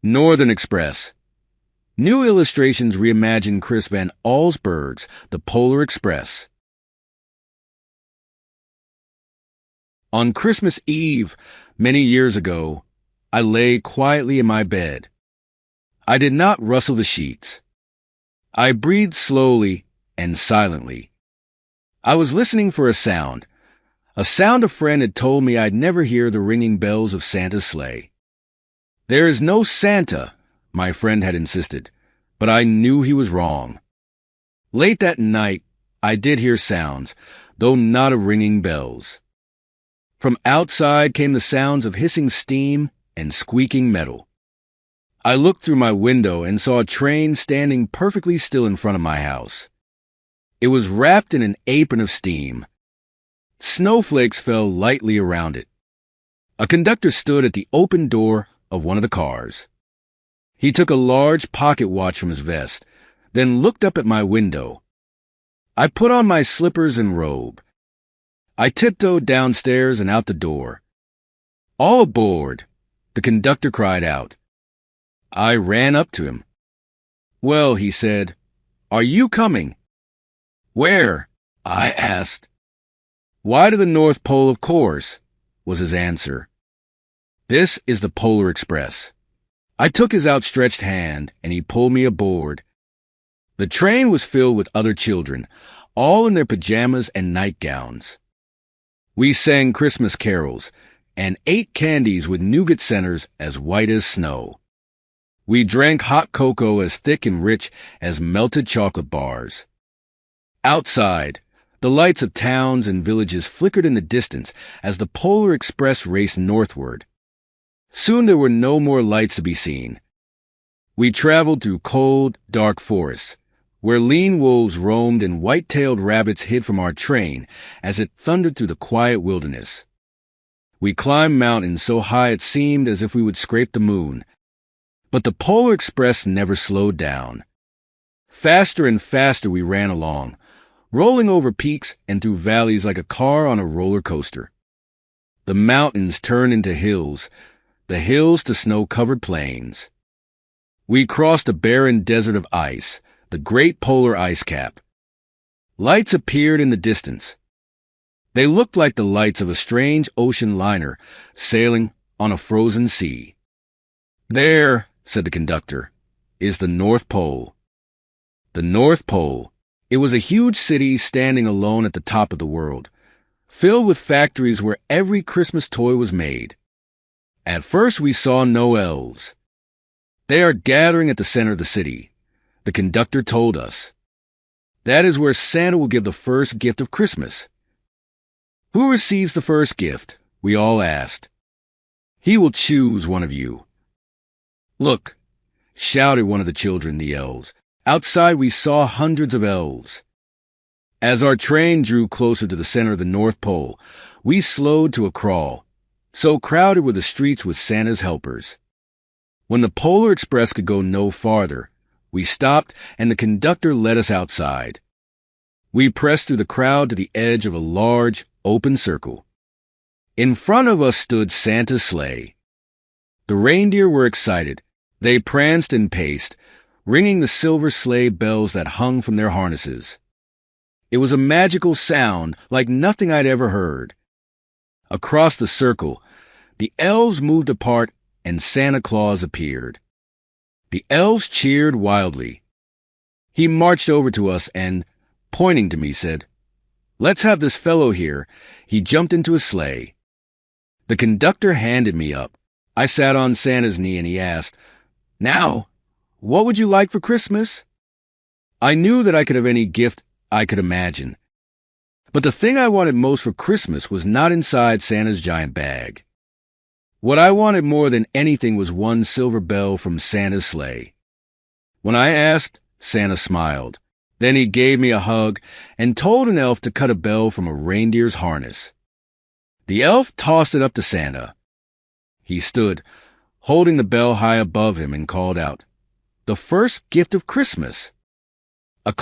Northern Express. New illustrations reimagine Chris Van Allsburg's The Polar Express. On Christmas Eve, many years ago, I lay quietly in my bed. I did not rustle the sheets. I breathed slowly and silently. I was listening for a sound a friend had told me I'd never hear the ringing bells of Santa's sleigh. There is no Santa, my friend had insisted, but I knew he was wrong. Late that night, I did hear sounds, though not of ringing bells. From outside came the sounds of hissing steam and squeaking metal. I looked through my window and saw a train standing perfectly still in front of my house. It was wrapped in an apron of steam. Snowflakes fell lightly around it. A conductor stood at the open door of one of the cars. He took a large pocket watch from his vest, then looked up at my window. I put on my slippers and robe. I tiptoed downstairs and out the door. "All aboard!" the conductor cried out. I ran up to him. "Well," he said, "are you coming?" "Where?" I asked. "Why to the North Pole, of course," was his answer. "This is the Polar Express." I took his outstretched hand, and he pulled me aboard. The train was filled with other children, all in their pajamas and nightgowns. We sang Christmas carols and ate candies with nougat centers as white as snow. We drank hot cocoa as thick and rich as melted chocolate bars. Outside, the lights of towns and villages flickered in the distance as the Polar Express raced northward. Soon there were no more lights to be seen. We traveled through cold, dark forests, where lean wolves roamed and white-tailed rabbits hid from our train as it thundered through the quiet wilderness. We climbed mountains so high it seemed as if we would scrape the moon. But the Polar Express never slowed down. Faster and faster we ran along, rolling over peaks and through valleys like a car on a roller coaster. The mountains turned into hills, the hills to snow-covered plains. We crossed a barren desert of ice, the great polar ice cap. Lights appeared in the distance. They looked like the lights of a strange ocean liner sailing on a frozen sea. "There," said the conductor, "is the North Pole." The North Pole. It was a huge city standing alone at the top of the world, filled with factories where every Christmas toy was made. At first we saw no elves. "They are gathering at the center of the city," the conductor told us. "That is where Santa will give the first gift of Christmas." "Who receives the first gift?" we all asked. "He will choose one of you." "Look," shouted one of the children, the elves. Outside we saw hundreds of elves. As our train drew closer to the center of the North Pole, we slowed to a crawl. So crowded were the streets with Santa's helpers. When the Polar Express could go no farther, we stopped and the conductor led us outside. We pressed through the crowd to the edge of a large, open circle. In front of us stood Santa's sleigh. The reindeer were excited. They pranced and paced, ringing the silver sleigh bells that hung from their harnesses. It was a magical sound like nothing I'd ever heard. Across the circle, the elves moved apart and Santa Claus appeared. The elves cheered wildly. He marched over to us and, pointing to me, said, "Let's have this fellow here." He jumped into a sleigh. The conductor handed me up. I sat on Santa's knee and he asked, "Now, what would you like for Christmas?" I knew that I could have any gift I could imagine. But the thing I wanted most for Christmas was not inside Santa's giant bag. What I wanted more than anything was one silver bell from Santa's sleigh. When I asked, Santa smiled. Then he gave me a hug and told an elf to cut a bell from a reindeer's harness. The elf tossed it up to Santa. He stood, holding the bell high above him, and called out, "The first gift of Christmas."